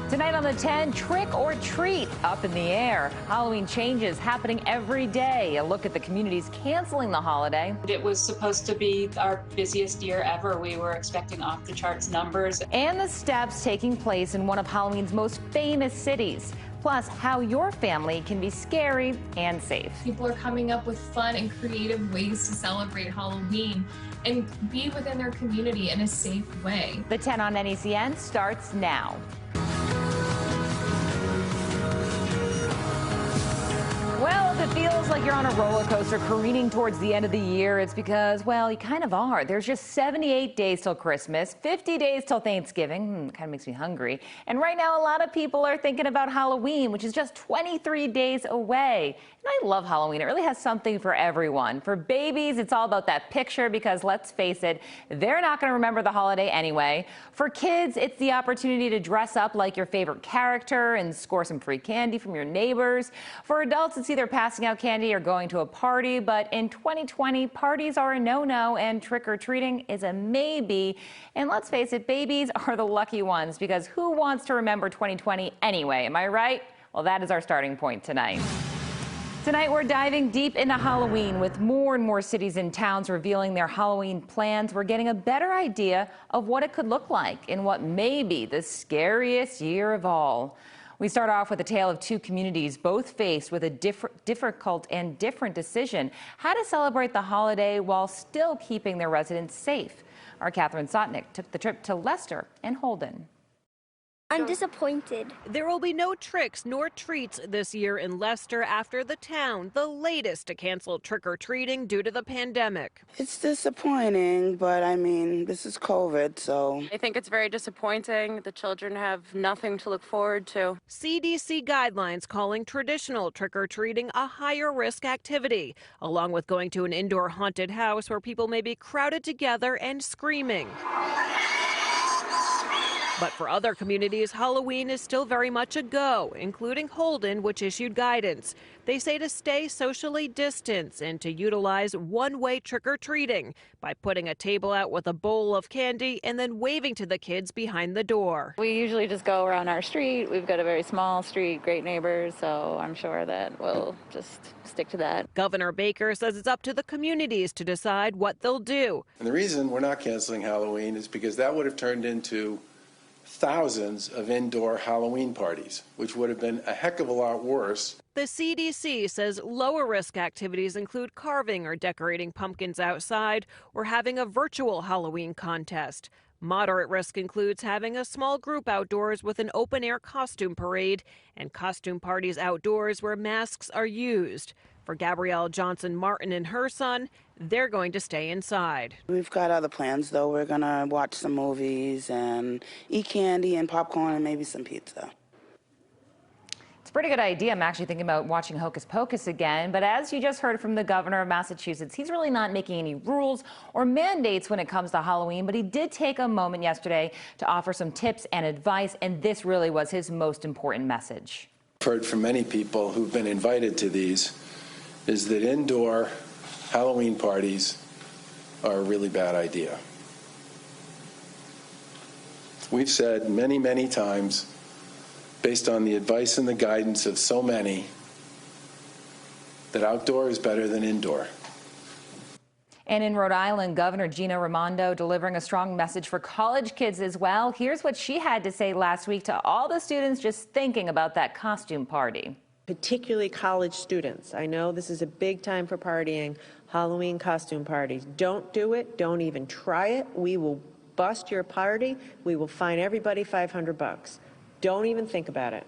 Tonight on the 10, trick or treat up in the air. Halloween changes happening every day. A look at the communities canceling the holiday. It was supposed to be our busiest year ever. We were expecting off the charts numbers. And the steps taking place in one of Halloween's most famous cities. Plus, how your family can be scary and safe. People are coming up with fun and creative ways to celebrate Halloween and be within their community in a safe way. The 10 on NECN starts now. Well, if it feels like you're on a roller coaster careening towards the end of the year, it's because, well, you kind of are. There's just 78 days till Christmas, 50 days till Thanksgiving. Kind of makes me hungry. And right now, a lot of people are thinking about Halloween, which is just 23 days away. And I love Halloween. It really has something for everyone. For babies, it's all about that picture because, let's face it, they're not going to remember the holiday anyway. For kids, it's the opportunity to dress up like your favorite character and score some free candy from your neighbors. For adults, it's either passing out candy or going to a party, but in 2020, parties are a no-no and trick-or-treating is a maybe. And let's face it, babies are the lucky ones because who wants to remember 2020 anyway? Am I right? Well, that is our starting point tonight. Tonight, we're diving deep into Halloween with more and more cities and towns revealing their Halloween plans. We're getting a better idea of what it could look like in what may be the scariest year of all. We start off with a tale of two communities, both faced with a difficult and different decision, how to celebrate the holiday while still keeping their residents safe. Our Catherine Sotnick took the trip to Leicester and Holden. I'm disappointed. There will be no tricks nor treats this year in Leicester after the town, the latest to cancel trick-or-treating due to the pandemic. It's disappointing, but I mean, this is COVID, so. I think it's very disappointing. The children have nothing to look forward to. CDC guidelines calling traditional trick-or-treating a higher risk activity, along with going to an indoor haunted house where people may be crowded together and screaming. But for other communities, Halloween is still very much a go, including Holden, which issued guidance. They say to stay socially distanced and to utilize one-way trick-or-treating by putting a table out with a bowl of candy and then waving to the kids behind the door. We usually just go around our street. We've got a very small street, great neighbors, so I'm sure that we'll just stick to that. Governor Baker says it's up to the communities to decide what they'll do. And the reason we're not canceling Halloween is because that would have turned into thousands of indoor Halloween parties, which would have been a heck of a lot worse. The CDC says lower risk activities include carving or decorating pumpkins outside or having a virtual Halloween contest. Moderate risk includes having a small group outdoors with an open-air costume parade and costume parties outdoors where masks are used. For Gabrielle Johnson-Martin and her son, they're going to stay inside. We've got other plans, though. We're going to watch some movies and eat candy and popcorn and maybe some pizza. It's a pretty good idea. I'm actually thinking about watching Hocus Pocus again. But as you just heard from the governor of Massachusetts, he's really not making any rules or mandates when it comes to Halloween. But he did take a moment yesterday to offer some tips and advice. And this really was his most important message. I've heard from many people who've been invited to these is that indoor Halloween parties are a really bad idea. We've said many, many times, based on the advice and the guidance of so many, that outdoor is better than indoor. And in Rhode Island, Governor Gina Raimondo delivering a strong message for college kids as well. Here's what she had to say last week to all the students just thinking about that costume party. Particularly college students. I know this is a big time for partying, Halloween costume parties. Don't do it. Don't even try it. We will bust your party. We will fine everybody $500. Don't even think about it.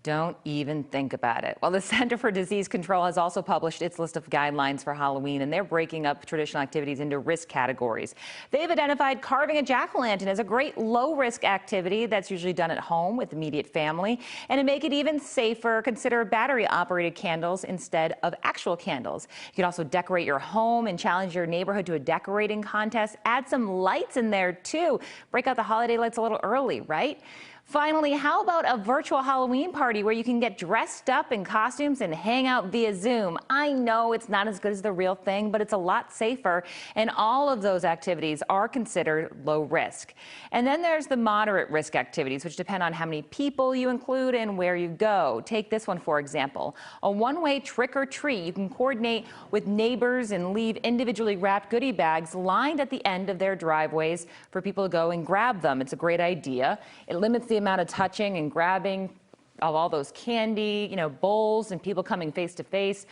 Don't even think about it. Well, the Center for Disease Control has also published its list of guidelines for Halloween, and they're breaking up traditional activities into risk categories. They've identified carving a jack-o'-lantern as a great low-risk activity that's usually done at home with immediate family. And to make it even safer, consider battery-operated candles instead of actual candles. You can also decorate your home and challenge your neighborhood to a decorating contest. Add some lights in there, too. Break out the holiday lights a little early, right? Finally, how about a virtual Halloween party where you can get dressed up in costumes and hang out via Zoom? I know it's not as good as the real thing, but it's a lot safer, and all of those activities are considered low risk. And then there's the moderate risk activities, which depend on how many people you include and where you go. Take this one, for example, a one-way trick or treat. You can coordinate with neighbors and leave individually wrapped goodie bags lined at the end of their driveways for people to go and grab them. It's a great idea. It limits the amount of touching and grabbing of all those candy, bowls and people coming face to face.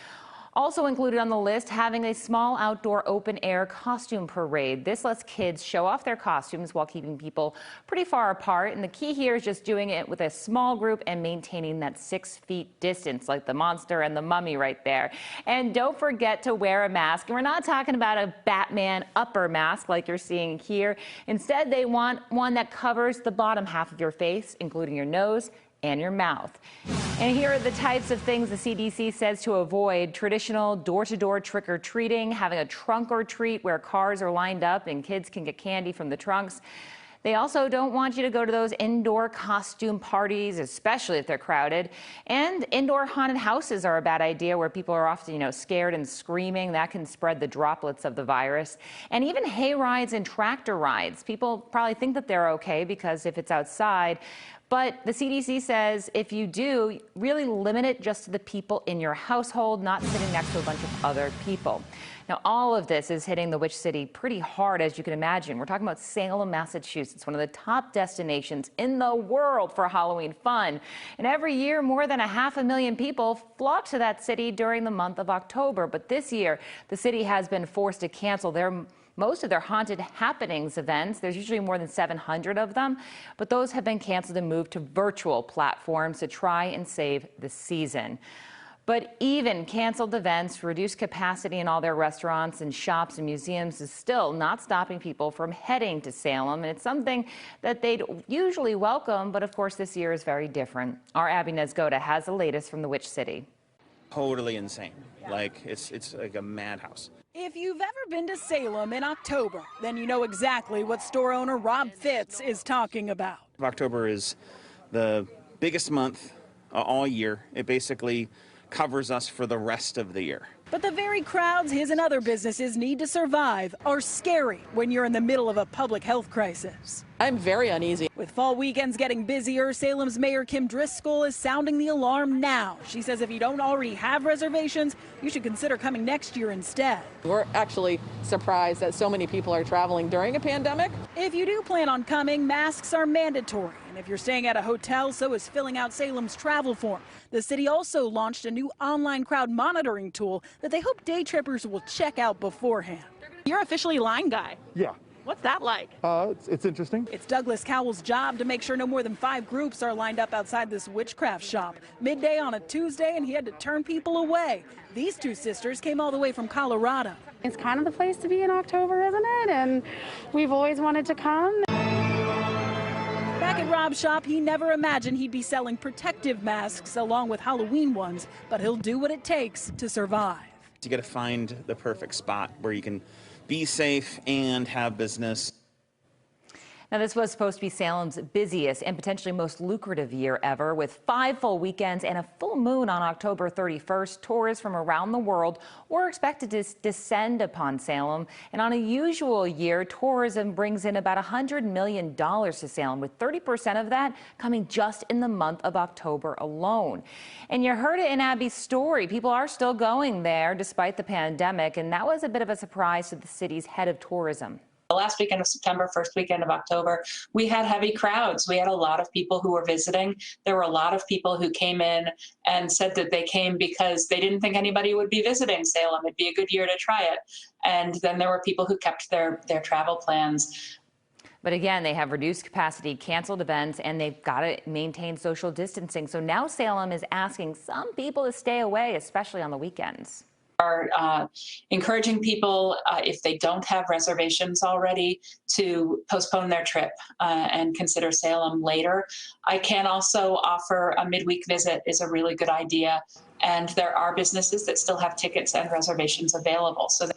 Also included on the list, having a small outdoor open air costume parade. This lets kids show off their costumes while keeping people pretty far apart. And the key here is just doing it with a small group and maintaining that 6 feet distance, like the monster and the mummy right there. And don't forget to wear a mask. And we're not talking about a Batman upper mask like you're seeing here. Instead, they want one that covers the bottom half of your face, including your nose and your mouth. And here are the types of things the CDC says to avoid: traditional door-to-door trick-or-treating, having a trunk or treat where cars are lined up and kids can get candy from the trunks. They also don't want you to go to those indoor costume parties, especially if they're crowded. And indoor haunted houses are a bad idea, where people are often, scared and screaming. That can spread the droplets of the virus. And even hay rides and tractor rides. People probably think that they're okay because if it's outside. But the CDC says if you do, really limit it just to the people in your household, not sitting next to a bunch of other people. Now, all of this is hitting the Witch City pretty hard, as you can imagine. We're talking about Salem, Massachusetts, one of the top destinations in the world for Halloween fun. And every year, more than 500,000 people flock to that city during the month of October. But this year, the city has been forced to cancel most of their haunted happenings events. There's usually more than 700 of them, but those have been canceled and moved to virtual platforms to try and save the season. But even canceled events, reduced capacity in all their restaurants and shops and museums is still not stopping people from heading to Salem. And it's something that they'd usually welcome, but of course this year is very different. Our Abby Nezgoda has the latest from the Witch City. Totally insane. Like it's like a madhouse. If you've ever been to Salem in October, then you know exactly what store owner Rob Fitz is talking about. October is the biggest month all year. It basically covers us for the rest of the year. But the very crowds his and other businesses need to survive are scary when you're in the middle of a public health crisis. I'm very uneasy. With fall weekends getting busier, Salem's Mayor Kim Driscoll is sounding the alarm now. She says if you don't already have reservations, you should consider coming next year instead. We're actually surprised that so many people are traveling during a pandemic. If you do plan on coming, masks are mandatory. And if you're staying at a hotel, so is filling out Salem's travel form. The city also launched a new online crowd monitoring tool that they hope day trippers will check out beforehand. You're officially line guy. Yeah. What's that like? It's interesting. It's Douglas Cowell's job to make sure no more than 5 groups are lined up outside this witchcraft shop. Midday on a Tuesday, and he had to turn people away. These two sisters came all the way from Colorado. It's kind of the place to be in October, isn't it? And we've always wanted to come. Back at Rob's shop, he never imagined he'd be selling protective masks along with Halloween ones, but he'll do what it takes to survive. You got to find the perfect spot where you can be safe and have business. Now, this was supposed to be Salem's busiest and potentially most lucrative year ever, with 5 full weekends and a full moon on October 31st. Tourists from around the world were expected to descend upon Salem. And on a usual year, tourism brings in about $100 million to Salem, with 30% of that coming just in the month of October alone. And you heard it in Abby's story. People are still going there despite the pandemic, and that was a bit of a surprise to the city's head of tourism. The last weekend of September, first weekend of October, we had heavy crowds. We had a lot of people who were visiting. There were a lot of people who came in and said that they came because they didn't think anybody would be visiting Salem. It'd be a good year to try it. And then there were people who kept their travel plans. But again, they have reduced capacity, canceled events, and they've got to maintain social distancing. So now Salem is asking some people to stay away, especially on the weekends. Are encouraging people, if they don't have reservations already, to postpone their trip and consider Salem later. I can also offer a midweek visit is a really good idea. And there are businesses that still have tickets and reservations available. So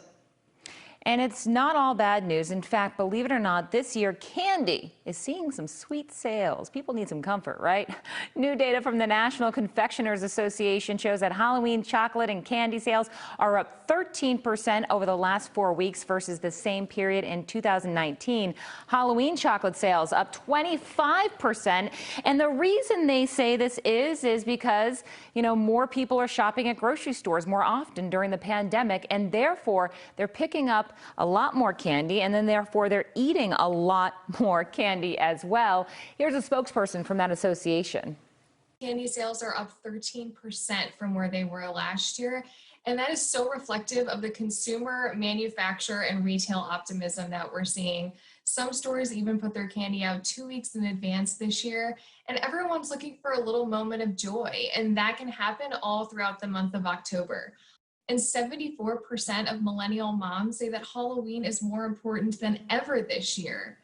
And it's not all bad news. In fact, believe it or not, this year candy is seeing some sweet sales. People need some comfort, right? New data from the National Confectioners Association shows that Halloween chocolate and candy sales are up 13% over the last 4 weeks versus the same period in 2019. Halloween chocolate sales up 25%. And the reason they say this is because, more people are shopping at grocery stores more often during the pandemic, and therefore they're picking up a lot more candy, and then therefore they're eating a lot more candy as well. Here's a spokesperson from that association. Candy sales are up 13% from where they were last year. And that is so reflective of the consumer, manufacturer, and retail optimism that we're seeing. Some stores even put their candy out 2 weeks in advance this year, and everyone's looking for a little moment of joy, and that can happen all throughout the month of October. And 74% of millennial moms say that Halloween is more important than ever this year.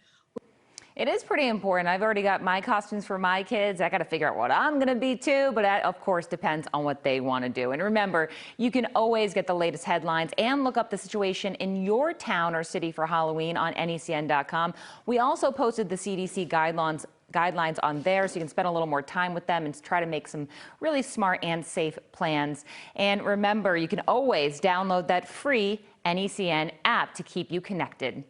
It is pretty important. I've already got my costumes for my kids. I got to figure out what I'm going to be too, but that of course depends on what they want to do. And remember, you can always get the latest headlines and look up the situation in your town or city for Halloween on NECN.com. We also posted the CDC guidelines on there, so you can spend a little more time with them and try to make some really smart and safe plans. And remember, you can always download that free NECN app to keep you connected.